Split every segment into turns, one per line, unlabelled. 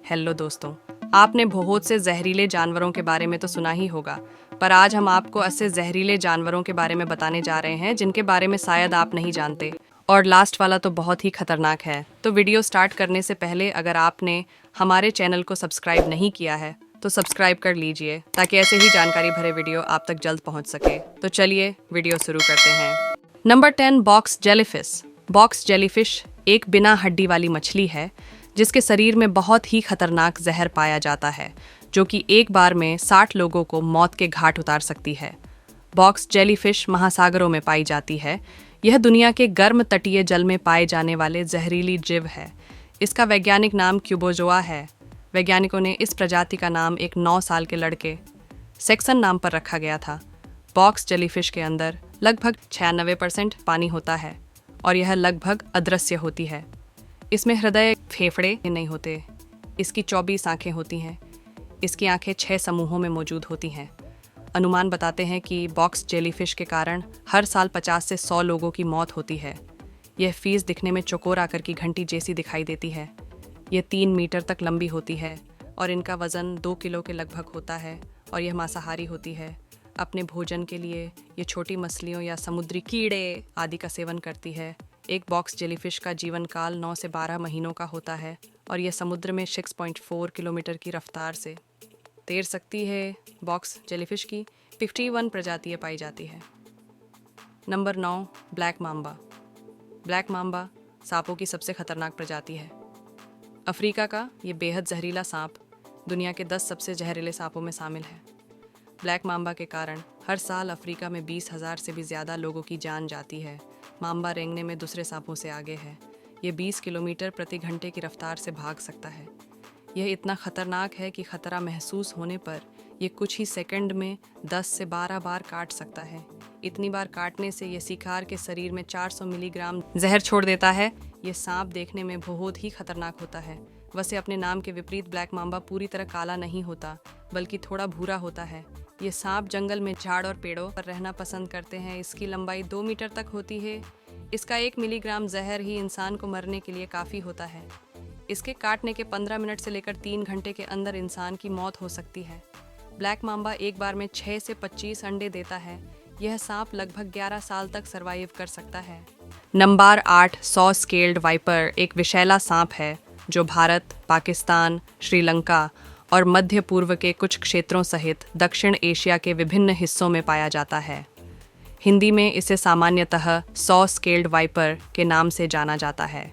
Hello दोस्तों, आपने बहुत से जहरीले जानवरों के बारे में तो सुना ही होगा, पर आज हम आपको ऐसे जहरीले जानवरों के बारे में बताने जा रहे हैं जिनके बारे में शायद आप नहीं जानते। और लास्ट वाला तो बहुत ही खतरनाक है। तो वीडियो स्टार्ट करने से पहले अगर आपने हमारे चैनल को सब्सक्राइब नहीं किया है तो सब्सक्राइब कर लीजिए ताकि ऐसे ही जानकारी भरे वीडियो आप तक जल्द पहुंच सके। तो चलिए वीडियो शुरू करते हैं। Number 10, box jellyfish. Box jellyfish एक बिना हड्डी वाली मछली है जिसके शरीर में बहुत ही खतरनाक जहर पाया जाता है जो कि एक बार में 60 लोगों को मौत के घाट उतार सकती है। बॉक्स जेलीफिश महासागरों में पाई जाती है। यह दुनिया के गर्म तटीय जल में पाए जाने वाले जहरीली जीव है। इसका वैज्ञानिक नाम क्यूबोजोआ है। वैज्ञानिकों ने इस प्रजाति का नाम एक 9 साल के लड़के सेक्सन नाम पर रखा गया था। बॉक्स जेलीफिश के अंदर लगभग 96% पानी होता है और यह लगभग अदृश्य होती है। इसमें हृदय फेफड़े नहीं होते। इसकी 24 आंखें होती हैं। इसकी आंखें 6 समूहों में मौजूद होती हैं। अनुमान बताते हैं कि बॉक्स जेलीफिश के कारण हर साल 50 से 100 लोगों की मौत होती है। यह फीस दिखने में चौकोर आकार की घंटी जैसी दिखाई देती है। यह 3 मीटर तक लंबी होती है और इनका वजन 2 किलो के लगभग होता है और यह मांसाहारी होती है। अपने भोजन के लिए ये छोटी मछलियों या समुद्री कीड़े आदि का सेवन करती है। एक बॉक्स जेलीफिश का जीवन काल 9 से 12 महीनों का होता है और यह समुद्र में 6.4 किलोमीटर की रफ्तार से तैर सकती है। बॉक्स जेलीफिश की 51 प्रजातियां पाई जाती है। Number 9, black Mamba. Black Mamba सांपों की सबसे खतरनाक प्रजाति है। अफ्रीका का ये बेहद जहरीला सांप दुनिया के 10 सबसे जहरीले सांपों में शामिल है। ब्लैक मांबा के कारण हर साल अफ्रीका में 20,000 से भी ज़्यादा लोगों की जान जाती है। मांबा रेंगने में दूसरे सांपों से आगे है। ये 20 किलोमीटर प्रति घंटे की रफ्तार से भाग सकता है। यह इतना खतरनाक है कि खतरा महसूस होने पर यह कुछ ही सेकंड में 10 से 12 बार काट सकता है। इतनी बार काटने से यह शिकार के शरीर में 400 मिलीग्राम जहर छोड़ देता है। यह सांप देखने में बहुत ही खतरनाक होता है। वैसे अपने नाम के विपरीत ब्लैक मांबा पूरी तरह काला नहीं होता बल्कि थोड़ा भूरा होता है। ये सांप जंगल में झाड़ और पेड़ों पर रहना पसंद करते हैं। इसकी लंबाई 2 मीटर तक होती है। इसका 1 मिलीग्राम जहर ही इंसान को मरने के लिए काफ़ी होता है। इसके काटने के 15 मिनट से लेकर 3 घंटे के अंदर इंसान की मौत हो सकती है। ब्लैक मांबा एक बार में 6 से 25 अंडे देता है। यह सांप लगभग 11 साल तक सर्वाइव कर सकता है। नंबर 8, सॉ स्केल्ड वाइपर एक विषैला सांप है जो भारत, पाकिस्तान, श्रीलंका और मध्य पूर्व के कुछ क्षेत्रों सहित दक्षिण एशिया के विभिन्न हिस्सों में पाया जाता है। हिंदी में इसे सामान्यतः सॉ स्केल्ड वाइपर के नाम से जाना जाता है।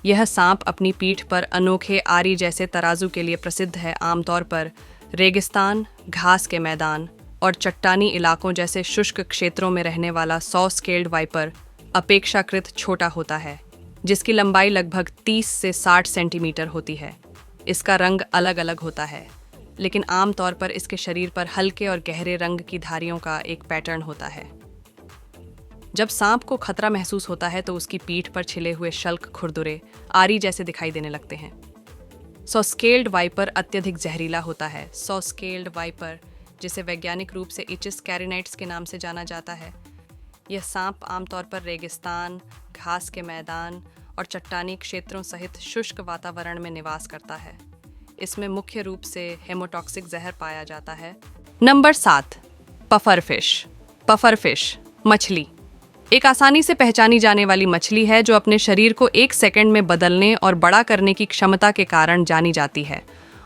यह सांप अपनी पीठ पर अनोखे आरी जैसे तराजू के लिए प्रसिद्ध है। आमतौर पर रेगिस्तान, घास के मैदान और चट्टानी इलाकों जैसे शुष्क क्षेत्रों में रहने वाला सॉ स्केल्ड वाइपर अपेक्षाकृत छोटा होता है, जिसकी लंबाई लगभग 30 से 60 सेंटीमीटर होती है। इसका रंग अलग अलग होता है, लेकिन आमतौर पर इसके शरीर पर हल्के और गहरे रंग की धारियों का एक पैटर्न होता है। जब सांप को खतरा महसूस होता है तो उसकी पीठ पर छिले हुए शल्क खुरदुरे आरी जैसे दिखाई देने लगते हैं। सॉ स्केल्ड वाइपर अत्यधिक जहरीला होता है। सॉ स्केल्ड वाइपर, जिसे वैज्ञानिक रूप से इचिस कैरिनाइट्स के नाम से जाना जाता है, यह सांप आमतौर पर रेगिस्तान, घास के मैदान और चट्टानी क्षेत्रों सहित शुष्क वातावरण में निवास करता है। इसमें मुख्य रूप से हेमोटॉक्सिक जहर पाया जाता है। Number 7, pufferfish. पफरफिश मछली एक आसानी से पहचानी जाने वाली मछली है जो अपने शरीर को 1 सेकंड में बदलने और बड़ा करने की क्षमता के कारण जानी जाती है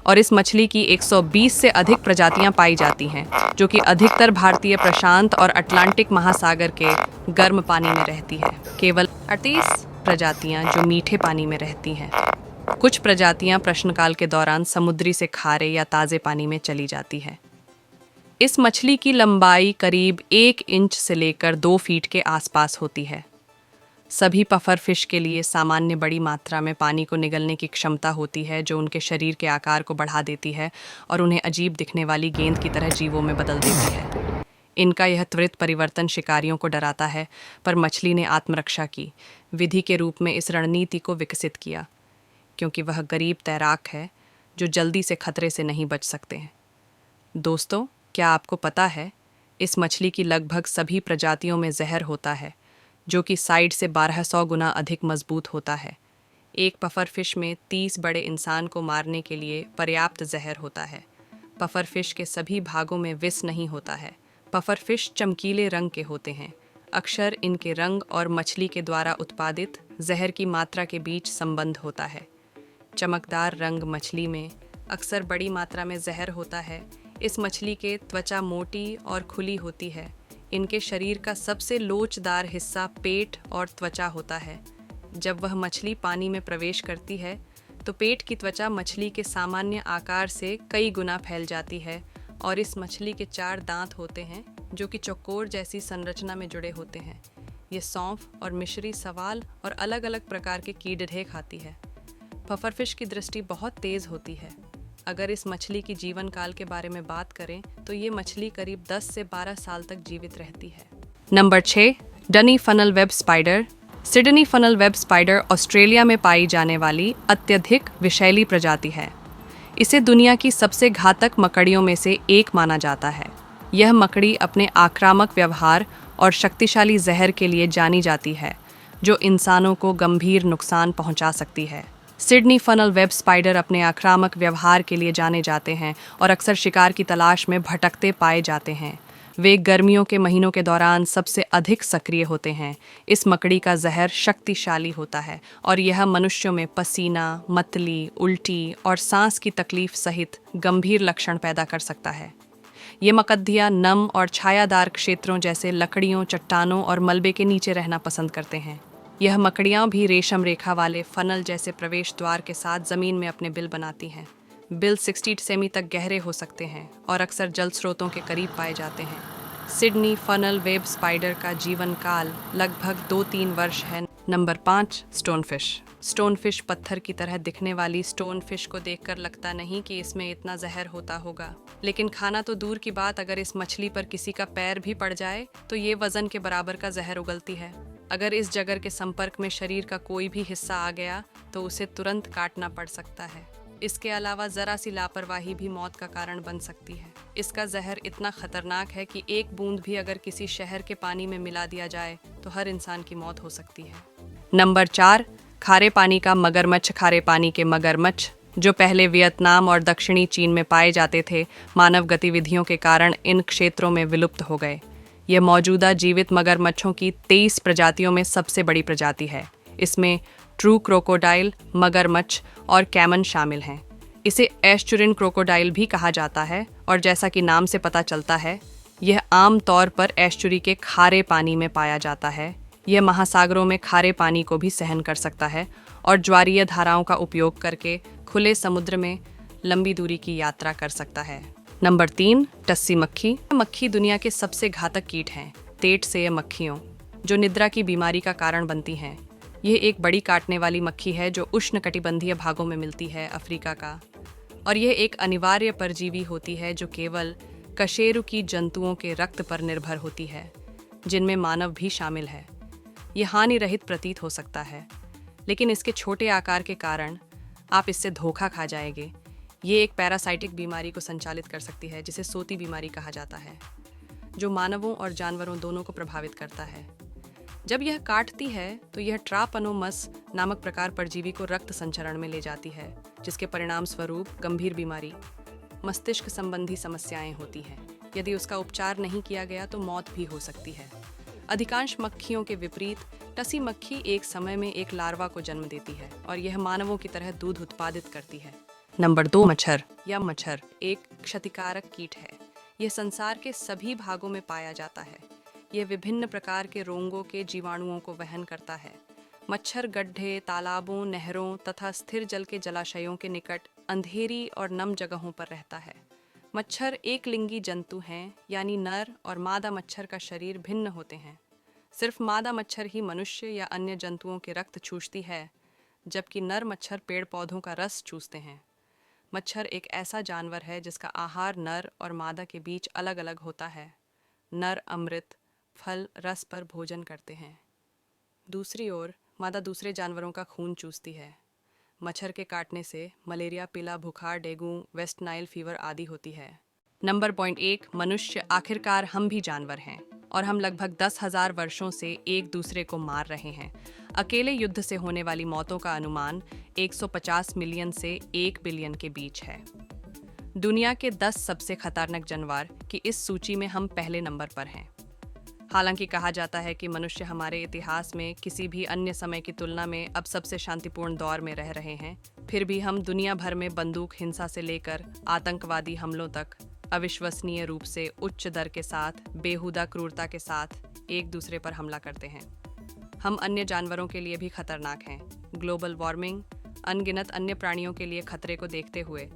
और इस मछली की 120 से अधिक प्रजातियां पाई जाती हैं जो कि अधिकतर भारतीय प्रशांत और अटलांटिक महासागर के गर्म पानी में रहती है। केवल 38 प्रजातियां जो मीठे पानी में रहती हैं। कुछ प्रजातियां प्रश्नकाल के दौरान समुद्री से खारे या ताज़े पानी में चली जाती हैं। इस मछली की लंबाई करीब 1 इंच से लेकर 2 फीट के आसपास होती है। सभी पफरफिश के लिए सामान्य बड़ी मात्रा में पानी को निगलने की क्षमता होती है जो उनके शरीर के आकार को बढ़ा देती है और उन्हें अजीब दिखने वाली गेंद की तरह जीवों में बदल देती है। इनका यह त्वरित परिवर्तन शिकारियों को डराता है, पर मछली ने आत्मरक्षा की विधि के रूप में इस रणनीति को विकसित किया क्योंकि वह गरीब तैराक है जो जल्दी से खतरे से नहीं बच सकते हैं। दोस्तों, क्या आपको पता है इस मछली की लगभग सभी प्रजातियों में जहर होता है जो कि साइड से 1200 गुना अधिक मजबूत होता है। एक पफर फिश में 30 बड़े इंसान को मारने के लिए पर्याप्त जहर होता है। पफर फिश के सभी भागों में विष नहीं होता है। पफर फिश चमकीले रंग के होते हैं। अक्सर इनके रंग और मछली के द्वारा उत्पादित जहर की मात्रा के बीच संबंध होता है। चमकदार रंग मछली में अक्सर बड़ी मात्रा में जहर होता है। इस मछली के त्वचा मोटी और खुली होती है। इनके शरीर का सबसे लोचदार हिस्सा पेट और त्वचा होता है। जब वह मछली पानी में प्रवेश करती है तो पेट की त्वचा मछली के सामान्य आकार से कई गुना फैल जाती है और इस मछली के 4 दांत होते हैं जो कि चौकोर जैसी संरचना में जुड़े होते हैं। ये सौंफ और मिश्री, सवाल और अलग अलग प्रकार के कीड़े खाती है। पफर फिश की दृष्टि बहुत तेज होती है। अगर इस मछली की जीवन काल के बारे में बात करें तो ये मछली करीब 10 से 12 साल तक जीवित रहती है। Number 6, Sydney funnel web spider. Sydney funnel web spider Australia में पाई जाने वाली अत्यधिक विषैली प्रजाति है। इसे दुनिया की सबसे घातक मकड़ियों में से एक माना जाता है। यह मकड़ी अपने आक्रामक व्यवहार और शक्तिशाली जहर के लिए जानी जाती है, जो इंसानों को गंभीर नुकसान पहुंचा सकती है। सिडनी फनल वेब स्पाइडर अपने आक्रामक व्यवहार के लिए जाने जाते हैं और अक्सर शिकार की तलाश में भटकते पाए जाते हैं। वे गर्मियों के महीनों के दौरान सबसे अधिक सक्रिय होते हैं। इस मकड़ी का जहर शक्तिशाली होता है और यह मनुष्यों में पसीना, मतली, उल्टी और सांस की तकलीफ सहित गंभीर लक्षण पैदा कर सकता है। ये मकड़ियाँ नम और छायादार क्षेत्रों जैसे लकड़ियों, चट्टानों और मलबे के नीचे रहना पसंद करते हैं। यह मकड़ियाँ भी रेशम रेखा वाले फनल जैसे प्रवेश द्वार के साथ जमीन में अपने बिल बनाती हैं। बिल 60 सेमी तक गहरे हो सकते हैं और अक्सर जल स्रोतों के करीब पाए जाते हैं। सिडनी फनल वेब स्पाइडर का जीवन काल लगभग 2-3 वर्ष है। Number 5, stonefish. स्टोनफिश पत्थर की तरह दिखने वाली स्टोनफिश को देखकर लगता नहीं कि इसमें इतना जहर होता होगा, लेकिन खाना तो दूर की बात, अगर इस मछली पर किसी का पैर भी पड़ जाए तो ये वजन के बराबर का जहर उगलती है। अगर इस जगर के संपर्क में शरीर का कोई भी हिस्सा आ गया तो उसे तुरंत काटना पड़ सकता है। इसके अलावा जरा सी लापरवाही भी मौत का कारण बन सकती है। इसका जहर इतना खतरनाक है कि एक बूंद भी अगर किसी शहर के पानी में मिला दिया जाए तो हर इंसान की मौत हो सकती है। नंबर 4, खारे पानी का मगरमच्छ। खारे पानी के मगरमच्छ, जो पहले वियतनाम और दक्षिणी चीन में पाए जाते थे, मानव गतिविधियों के कारण इन क्षेत्रों में विलुप्त हो गए। यह मौजूदा जीवित मगरमच्छों की 23 प्रजातियों में सबसे बड़ी प्रजाति है। इसमें ट्रू क्रोकोडाइल, मगरमच्छ और कैमन शामिल हैं। इसे एस्चुरिन क्रोकोडाइल भी कहा जाता है और जैसा कि नाम से पता चलता है, यह आम तौर पर एस्चुरी के खारे पानी में पाया जाता है। यह महासागरों में खारे पानी को भी सहन कर सकता है और ज्वारीय धाराओं का उपयोग करके खुले समुद्र में लंबी दूरी की यात्रा कर सकता है। नंबर 3, टस्सी मक्खी। मक्खी दुनिया के सबसे घातक कीट हैं। तेट से मक्खियों, जो निद्रा की बीमारी का कारण बनती हैं। यह एक बड़ी काटने वाली मक्खी है जो उष्णकटिबंधीय भागों में मिलती है, अफ्रीका का, और यह एक अनिवार्य परजीवी होती है जो केवल कशेरुकी जंतुओं के रक्त पर निर्भर होती है, जिनमें मानव भी शामिल है। यह हानि रहित प्रतीत हो सकता है, लेकिन इसके छोटे आकार के कारण आप इससे धोखा खा जाएंगे। ये एक पैरासाइटिक बीमारी को संचालित कर सकती है जिसे सोती बीमारी कहा जाता है, जो मानवों और जानवरों दोनों को प्रभावित करता है। जब यह काटती है तो यह ट्रापनोमस नामक प्रकार परजीवी को रक्त संचरण में ले जाती है, जिसके परिणाम स्वरूप गंभीर बीमारी, मस्तिष्क संबंधी समस्याएं होती हैं। यदि उसका उपचार नहीं किया गया तो मौत भी हो सकती है। अधिकांश मक्खियों के विपरीत टसी मक्खी एक समय में एक लार्वा को जन्म देती है और यह मानवों की तरह दूध उत्पादित करती है। नंबर 2, मच्छर या मच्छर एक क्षतिकारक कीट है। यह संसार के सभी भागों में पाया जाता है। यह विभिन्न प्रकार के रोगों के जीवाणुओं को वहन करता है। मच्छर गड्ढे, तालाबों, नहरों तथा स्थिर जल के जलाशयों के निकट अंधेरी और नम जगहों पर रहता है। मच्छर एक लिंगी जंतु हैं, यानी नर और मादा मच्छर का शरीर भिन्न होते हैं। सिर्फ मादा मच्छर ही मनुष्य या अन्य जंतुओं के रक्त चूसती है, जबकि नर मच्छर पेड़ पौधों का रस चूसते हैं। मच्छर एक ऐसा जानवर है जिसका आहार नर और मादा के बीच अलग अलग होता है। नर अमृत, फल, रस पर भोजन करते हैं। दूसरी ओर मादा दूसरे जानवरों का खून चूसती है। मच्छर के काटने से मलेरिया, पीला बुखार, डेंगू, वेस्ट नाइल फीवर आदि होती है। नंबर 1, मनुष्य। आखिरकार हम भी जानवर हैं। और हम लगभग 10,000 वर्षों से एक दूसरे को मार रहे हैं। अकेले युद्ध से होने वाली मौतों का अनुमान 150 मिलियन से 1 बिलियन के बीच है। दुनिया के 10 सबसे खतरनाक जानवर की इस सूची में हम पहले नंबर पर हैं। हालांकि कहा जाता है कि मनुष्य हमारे इतिहास में किसी भी अन्य समय की तुलना में अब सबसे शांतिपूर्ण दौर में रह रहे हैं, फिर भी हम दुनिया भर में बंदूक हिंसा से लेकर आतंकवादी हमलों तक अविश्वसनीय रूप से उच्च दर के साथ बेहुदा क्रूरता के साथ एक दूसरे पर हमला करते हैं। हम अन्य जानवरों के लिए भी खतरनाक हैं। ग्लोबल वार्मिंग, अनगिनत अन्य प्राणियों के लिए खतरे को देखते हुए,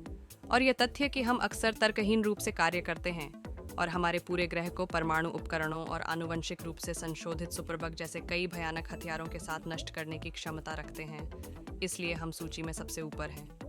और यह तथ्य कि हम अक्सर तर्कहीन रूप से कार्य करते हैं और हमारे पूरे ग्रह को परमाणु उपकरणों और आनुवंशिक रूप से संशोधित सुपरबग जैसे कई भयानक हथियारों के साथ नष्ट करने की क्षमता रखते हैं, इसलिए हम सूची में सबसे ऊपर हैं।